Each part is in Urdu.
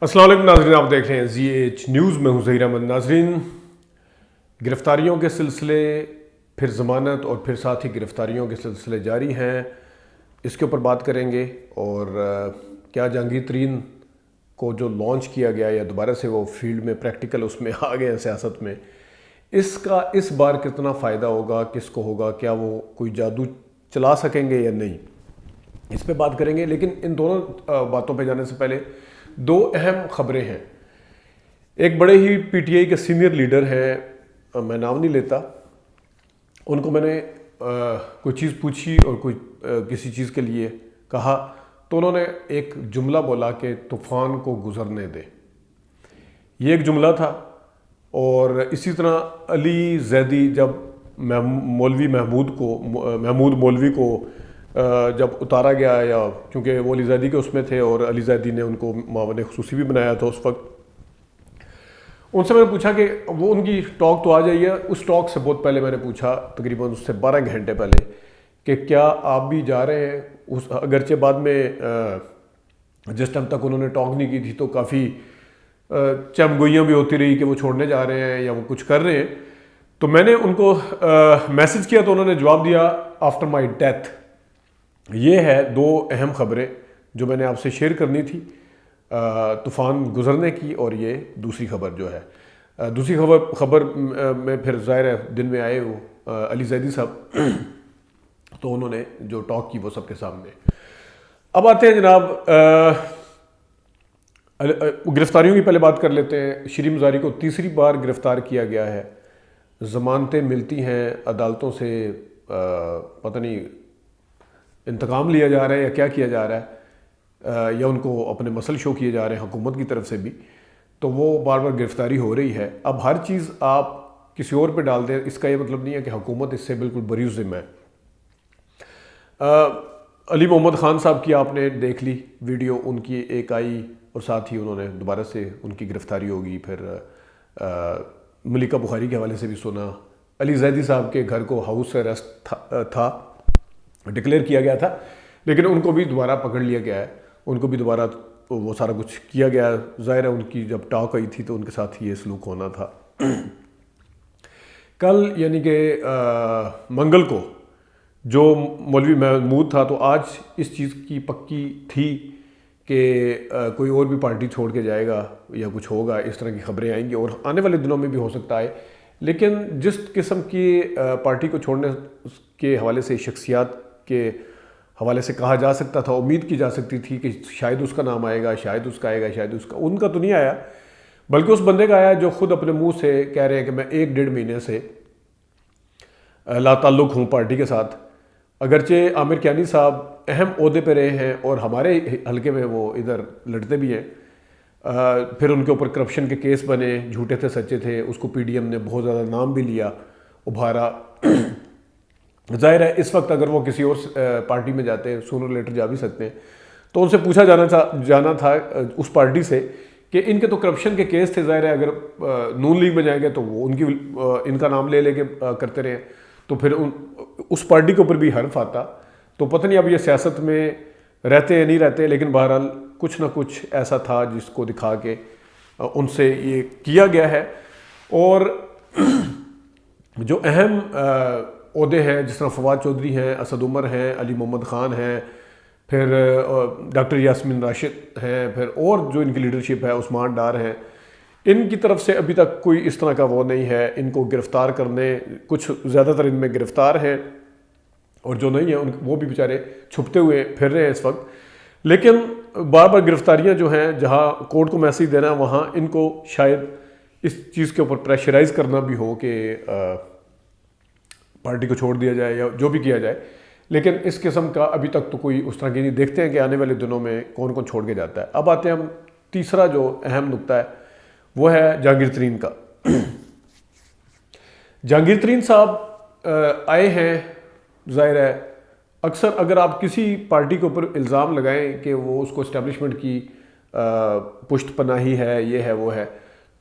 السلام علیکم ناظرین، آپ دیکھ رہے ہیں زی ایچ نیوز میں ہوں ظہیر احمد۔ ناظرین، گرفتاریوں کے سلسلے، پھر ضمانت اور پھر ساتھ ہی گرفتاریوں کے سلسلے جاری ہیں، اس کے اوپر بات کریں گے۔ اور کیا جہانگیر ترین کو جو لانچ کیا گیا یا دوبارہ سے وہ فیلڈ میں پریکٹیکل اس میں آ گئے ہیں سیاست میں، اس کا اس بار کتنا فائدہ ہوگا، کس کو ہوگا، کیا وہ کوئی جادو چلا سکیں گے یا نہیں، اس پہ بات کریں گے۔ لیکن ان دونوں باتوں پہ جانے سے پہلے دو اہم خبریں ہیں۔ ایک بڑے ہی پی ٹی آئی کے سینئر لیڈر ہیں، میں نام نہیں لیتا، ان کو میں نے کوئی چیز پوچھی اور کوئی کسی چیز کے لیے کہا تو انہوں نے ایک جملہ بولا کہ طوفان کو گزرنے دے، یہ ایک جملہ تھا۔ اور اسی طرح علی زیدی جب مولوی محمود مولوی کو جب اتارا گیا، یا کیونکہ وہ علی زیدی کے اس میں تھے اور علی زیدی نے ان کو معاون خصوصی بھی بنایا تھا اس وقت، ان سے میں نے پوچھا کہ وہ ان کی ٹاک تو آ جائیے، اس ٹاک سے بہت پہلے میں نے پوچھا تقریباً اس سے 12 گھنٹے پہلے کہ کیا آپ بھی جا رہے ہیں اگرچہ بعد میں جس ٹائم تک انہوں نے ٹاک نہیں کی تھی تو کافی چمگوئیاں بھی ہوتی رہی کہ وہ چھوڑنے جا رہے ہیں یا وہ کچھ کر رہے ہیں، تو میں نے ان کو میسج کیا تو انہوں نے جواب دیا آفٹر مائی ڈیتھ۔ یہ ہے دو اہم خبریں جو میں نے آپ سے شیئر کرنی تھی، طوفان گزرنے کی اور یہ دوسری خبر جو ہے۔ دوسری خبر میں پھر ظاہر ہے دن میں آئے وہ علی زیدی صاحب، تو انہوں نے جو ٹاک کی وہ سب کے سامنے۔ اب آتے ہیں جناب گرفتاریوں کی پہلے بات کر لیتے ہیں۔ شری مزاری کو تیسری بار گرفتار کیا گیا ہے، ضمانتیں ملتی ہیں عدالتوں سے، پتہ نہیں انتقام لیا جا رہا ہے یا کیا کیا جا رہا ہے، یا ان کو اپنے مسل شو کیے جا رہے ہیں حکومت کی طرف سے بھی، تو وہ بار بار گرفتاری ہو رہی ہے۔ اب ہر چیز آپ کسی اور پہ ڈال دیں، اس کا یہ مطلب نہیں ہے کہ حکومت اس سے بالکل بری ذمہ ہے۔ علی محمد خان صاحب کی آپ نے دیکھ لی ویڈیو، ان کی ایک آئی اور ساتھ ہی انہوں نے دوبارہ سے ان کی گرفتاری ہوگی۔ پھر ملکہ بخاری کے حوالے سے بھی سنا، علی زیدی صاحب کے گھر کو ہاؤس اریسٹ تھا، ڈکلیئر کیا گیا تھا، لیکن ان کو بھی دوبارہ پکڑ لیا گیا ہے، ان کو بھی دوبارہ وہ سارا کچھ کیا گیا۔ ظاہر ہے ان کی جب ٹاک آئی تھی تو ان کے ساتھ ہی یہ سلوک ہونا تھا۔ کل یعنی کہ منگل کو جو مولوی محمود تھا، تو آج اس چیز کی پکی تھی کہ کوئی اور بھی پارٹی چھوڑ کے جائے گا یا کچھ ہوگا، اس طرح کی خبریں آئیں گی اور آنے والے دنوں میں بھی ہو سکتا ہے۔ لیکن جس قسم کی پارٹی کو چھوڑنے کے حوالے سے، شخصیات کے حوالے سے کہا جا سکتا تھا، امید کی جا سکتی تھی کہ شاید اس کا نام آئے گا، شاید اس کا آئے گا، شاید اس کا، ان کا تو نہیں آیا، بلکہ اس بندے کا آیا جو خود اپنے منہ سے کہہ رہے ہیں کہ میں 1-1.5 مہینے سے لا تعلق ہوں پارٹی کے ساتھ۔ اگرچہ عامر کیانی صاحب اہم عہدے پہ رہے ہیں اور ہمارے حلقے میں وہ ادھر لڑتے بھی ہیں، پھر ان کے اوپر کرپشن کے کیس بنے، جھوٹے تھے سچے تھے، اس کو پی ڈی ایم نے بہت زیادہ نام بھی لیا، ابھارا۔ ظاہر ہے اس وقت اگر وہ کسی اور پارٹی میں جاتے ہیں، سونر لیٹر جا بھی سکتے ہیں، تو ان سے پوچھا جانا تھا اس پارٹی سے کہ ان کے تو کرپشن کے کیس تھے، ظاہر ہے اگر نون لیگ میں جائیں گے تو وہ ان کا نام لے کے کرتے رہے، تو پھر اس پارٹی کے اوپر بھی حرف آتا۔ تو پتہ نہیں اب یہ سیاست میں رہتے یا نہیں رہتے، لیکن بہرحال کچھ نہ کچھ ایسا تھا جس کو دکھا کے ان سے یہ کیا گیا ہے۔ اور جو اہم عہدے ہیں جس طرح فواد چودھری ہیں، اسد عمر ہیں، علی محمد خان ہیں، پھر ڈاکٹر یاسمین راشد ہیں، پھر اور جو ان کی لیڈرشپ ہے، عثمان ڈار ہیں، ان کی طرف سے ابھی تک کوئی اس طرح کا وہ نہیں ہے ان کو گرفتار کرنے۔ کچھ زیادہ تر ان میں گرفتار ہیں اور جو نہیں ہیں وہ بھی بیچارے چھپتے ہوئے پھر رہے ہیں اس وقت۔ لیکن بار بار گرفتاریاں جو ہیں، جہاں کورٹ کو میسج دینا وہاں ان کو شاید اس چیز کے اوپر پریشرائز کرنا بھی ہو کہ پارٹی کو چھوڑ دیا جائے یا جو بھی کیا جائے، لیکن اس قسم کا ابھی تک تو کوئی اس طرح کی نہیں۔ دیکھتے ہیں کہ آنے والے دنوں میں کون کون چھوڑ کے جاتا ہے۔ اب آتے ہیں ہم تیسرا جو اہم نقطہ ہے، وہ ہے جہانگیر ترین کا۔ جہانگیر ترین صاحب آئے ہیں، ظاہر ہے اکثر اگر آپ کسی پارٹی کے اوپر الزام لگائیں کہ وہ اس کو اسٹیبلشمنٹ کی پشت پناہی ہے، یہ ہے وہ ہے،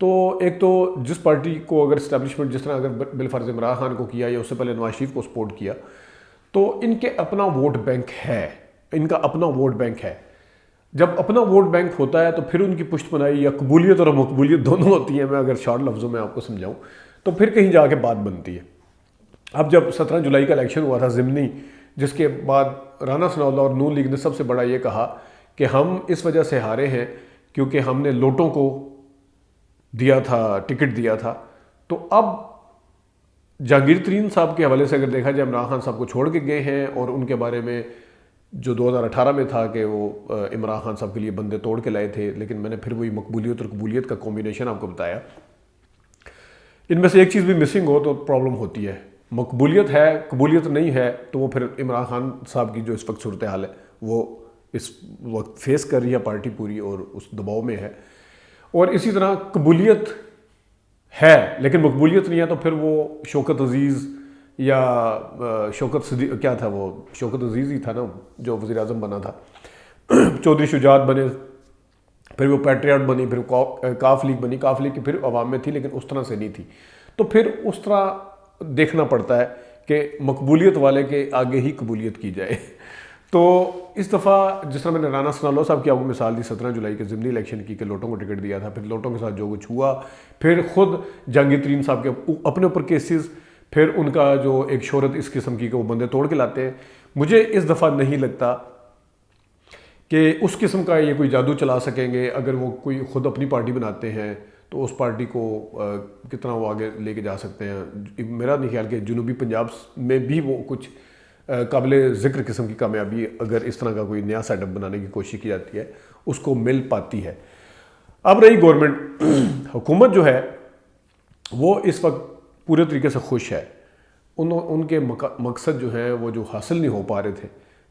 تو ایک تو جس پارٹی کو اگر اسٹیبلشمنٹ، جس طرح اگر بالفرض عمران خان کو کیا یا اس سے پہلے نواز شریف کو سپورٹ کیا، تو ان کے اپنا ووٹ بینک ہے، ان کا اپنا ووٹ بینک ہے۔ جب اپنا ووٹ بینک ہوتا ہے تو پھر ان کی پشت پناہی یا قبولیت اور مقبولیت دونوں ہوتی ہیں. میں اگر شارٹ لفظوں میں آپ کو سمجھاؤں تو پھر کہیں جا کے بات بنتی ہے. اب جب 17 جولائی کا الیکشن ہوا تھا ضمنی، جس کے بعد رانا ثناءاللہ اور نون لیگ نے سب سے بڑا یہ کہا کہ ہم اس وجہ سے ہارے ہیں کیونکہ ہم نے لوٹوں کو دیا تھا، ٹکٹ دیا تھا. تو اب جہانگیر ترین صاحب کے حوالے سے اگر دیکھا جائے، عمران خان صاحب کو چھوڑ کے گئے ہیں اور ان کے بارے میں جو 2018 میں تھا کہ وہ عمران خان صاحب کے لیے بندے توڑ کے لائے تھے، لیکن میں نے پھر وہی مقبولیت اور قبولیت کا کمبینیشن آپ کو بتایا. ان میں سے ایک چیز بھی مسنگ ہو تو پرابلم ہوتی ہے. مقبولیت ہے، قبولیت نہیں ہے، تو وہ پھر عمران خان صاحب کی جو اس وقت صورتحال ہے وہ اس وقت فیس کر رہی ہے پارٹی پوری، اور اس دباؤ میں ہے. اور اسی طرح قبولیت ہے لیکن مقبولیت نہیں ہے تو پھر وہ شوکت عزیز یا شوکت صدیق، کیا تھا وہ، شوکت عزیز ہی تھا نا جو وزیر اعظم بنا تھا، چودھری شجاعت بنے، پھر وہ پیٹریاٹ بنی، پھر کاف لیگ بنی. کاف لیگ کی پھر عوام میں تھی لیکن اس طرح سے نہیں تھی. تو پھر اس طرح دیکھنا پڑتا ہے کہ مقبولیت والے کے آگے ہی قبولیت کی جائے. تو اس دفعہ جس طرح میں نے رانا ثناءاللہ صاحب کی آپ کو مثال دی 17 جولائی کے ضمنی الیکشن کی کہ لوٹوں کو ٹکٹ دیا تھا، پھر لوٹوں کے ساتھ جو کچھ ہوا، پھر خود جہانگیر ترین صاحب کے اپنے اوپر کیسز، پھر ان کا جو ایک شہرت اس قسم کی کہ وہ بندے توڑ کے لاتے ہیں. مجھے اس دفعہ نہیں لگتا کہ اس قسم کا یہ کوئی جادو چلا سکیں گے. اگر وہ کوئی خود اپنی پارٹی بناتے ہیں تو اس پارٹی کو کتنا وہ آگے لے کے جا سکتے ہیں. میرا نہیں خیال کہ جنوبی پنجاب میں بھی وہ کچھ قابل ذکر قسم کی کامیابی اگر اس طرح کا کوئی نیا سیٹ اپ بنانے کی کوشش کی جاتی ہے اس کو مل پاتی ہے. اب رہی گورنمنٹ، حکومت جو ہے وہ اس وقت پورے طریقے سے خوش ہے. ان کے مقصد جو ہیں وہ جو حاصل نہیں ہو پا رہے تھے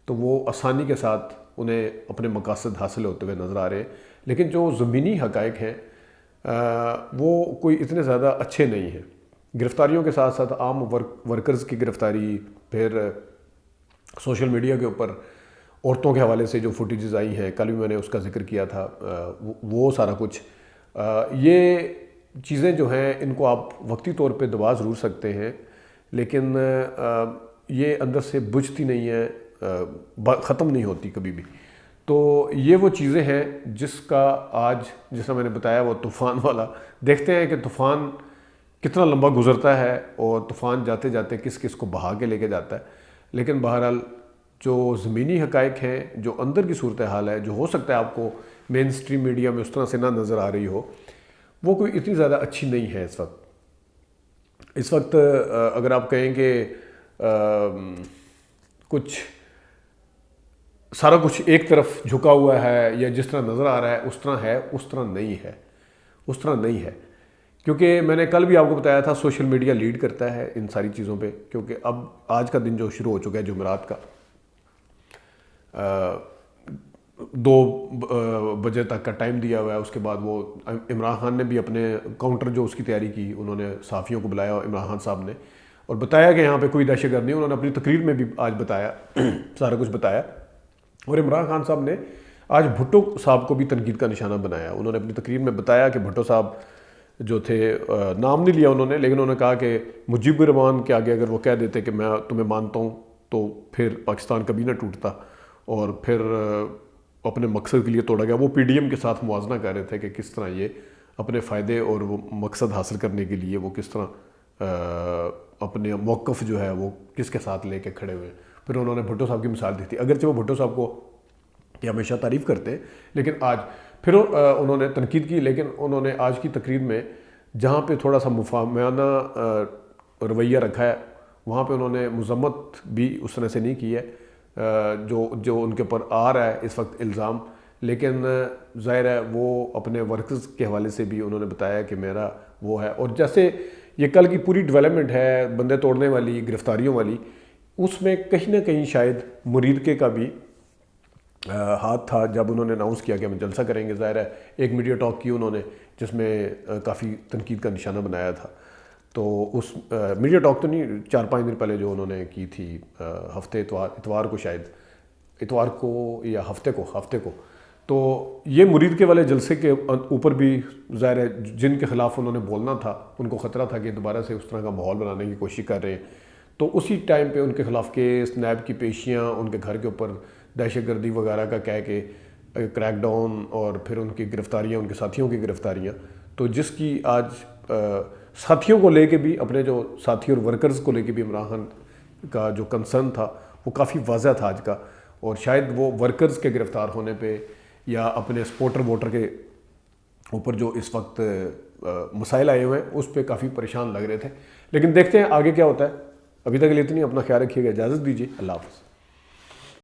تو وہ آسانی کے ساتھ انہیں اپنے مقاصد حاصل ہوتے ہوئے نظر آ رہے ہیں. لیکن جو زمینی حقائق ہیں وہ کوئی اتنے زیادہ اچھے نہیں ہیں. گرفتاریوں کے ساتھ ساتھ عام ورکرز کی گرفتاری، پھر سوشل میڈیا کے اوپر عورتوں کے حوالے سے جو فوٹیجز آئی ہیں، کل بھی میں نے اس کا ذکر کیا تھا، وہ سارا کچھ، یہ چیزیں جو ہیں ان کو آپ وقتی طور پہ دبا ضرور سکتے ہیں لیکن یہ اندر سے بجھتی نہیں ہے، ختم نہیں ہوتی کبھی بھی. تو یہ وہ چیزیں ہیں جس کا آج جس طرح میں نے بتایا وہ طوفان والا، دیکھتے ہیں کہ طوفان کتنا لمبا گزرتا ہے اور طوفان جاتے جاتے کس کس کو بہا کے لے کے جاتا ہے. لیکن بہرحال جو زمینی حقائق ہیں، جو اندر کی صورتحال ہے، جو ہو سکتا ہے آپ کو مین اسٹریم میڈیا میں اس طرح سے نہ نظر آ رہی ہو، وہ کوئی اتنی زیادہ اچھی نہیں ہے اس وقت. اس وقت اگر آپ کہیں کہ کچھ سارا کچھ ایک طرف جھکا ہوا ہے یا جس طرح نظر آ رہا ہے اس طرح ہے، اس طرح نہیں ہے، اس طرح نہیں ہے. کیونکہ میں نے کل بھی آپ کو بتایا تھا سوشل میڈیا لیڈ کرتا ہے ان ساری چیزوں پہ. کیونکہ اب آج کا دن جو شروع ہو چکا ہے جمعرات کا، 2 بجے تک کا ٹائم دیا ہوا ہے. اس کے بعد وہ عمران خان نے بھی اپنے کاؤنٹر جو اس کی تیاری کی، انہوں نے صحافیوں کو بلایا عمران خان صاحب نے اور بتایا کہ یہاں پہ کوئی دہشت گرد نہیں. انہوں نے اپنی تقریر میں بھی آج بتایا، سارا کچھ بتایا. اور عمران خان صاحب نے آج بھٹو صاحب کو بھی تنقید کا نشانہ بنایا. انہوں نے اپنی تقریر میں بتایا کہ بھٹو صاحب جو تھے، نام نہیں لیا انہوں نے، لیکن انہوں نے کہا کہ مجیب الرحمان کے آگے اگر وہ کہہ دیتے کہ میں تمہیں مانتا ہوں تو پھر پاکستان کبھی نہ ٹوٹتا، اور پھر اپنے مقصد کے لیے توڑا گیا. وہ پی ڈی ایم کے ساتھ موازنہ کر رہے تھے کہ کس طرح یہ اپنے فائدے اور وہ مقصد حاصل کرنے کے لیے وہ کس طرح اپنے موقف جو ہے وہ کس کے ساتھ لے کے کھڑے ہوئے. پھر انہوں نے بھٹو صاحب کی مثال دی تھی. اگرچہ وہ بھٹو صاحب کو یہ ہمیشہ تعریف کرتے ہیں لیکن آج پھر انہوں نے تنقید کی. لیکن انہوں نے آج کی تقریر میں جہاں پہ تھوڑا سا مفاہمانہ رویہ رکھا ہے وہاں پہ انہوں نے مذمت بھی اس طرح سے نہیں کی ہے جو ان کے اوپر آ رہا ہے اس وقت الزام. لیکن ظاہر ہے وہ اپنے ورکرز کے حوالے سے بھی انہوں نے بتایا کہ میرا وہ ہے. اور جیسے یہ کل کی پوری ڈیولپمنٹ ہے بندے توڑنے والی، گرفتاریوں والی، اس میں کہیں نہ کہیں شاید مریدکے کا بھی ہاتھ تھا جب انہوں نے اناؤنس کیا کہ ہم جلسہ کریں گے. ظاہر ہے ایک میڈیا ٹاک کی انہوں نے جس میں کافی تنقید کا نشانہ بنایا تھا. تو اس میڈیا ٹاک تو نہیں، 4-5 دن پہلے جو انہوں نے کی تھی، اتوار کو، شاید اتوار کو یا ہفتے کو. تو یہ مریدکے والے جلسے کے اوپر بھی ظاہر ہے جن کے خلاف انہوں نے بولنا تھا ان کو خطرہ تھا کہ دوبارہ سے اس طرح کا ماحول بنانے کی کوشش کر رہے ہیں. تو اسی ٹائم پہ ان کے خلاف کیس، نیب کی پیشیاں، ان کے گھر کے اوپر دہشت گردی وغیرہ کا کہہ کے کریک ڈاؤن اور پھر ان کی گرفتاریاں، ان کے ساتھیوں کی گرفتاریاں، تو جس کی آج ساتھیوں کو لے کے بھی، اپنے جو ساتھی اور ورکرز کو لے کے بھی عمران خان کا جو کنسرن تھا وہ کافی واضح تھا آج کا، اور شاید وہ ورکرز کے گرفتار ہونے پہ یا اپنے سپورٹر ووٹر کے اوپر جو اس وقت مسائل آئے ہوئے ہیں اس پہ کافی پریشان لگ رہے تھے. لیکن دیکھتے ہیں آگے کیا ہوتا ہے. ابھی تک کے لیے اتنی، اپنا خیال رکھیے گا، اجازت دیجیے، اللہ حافظ.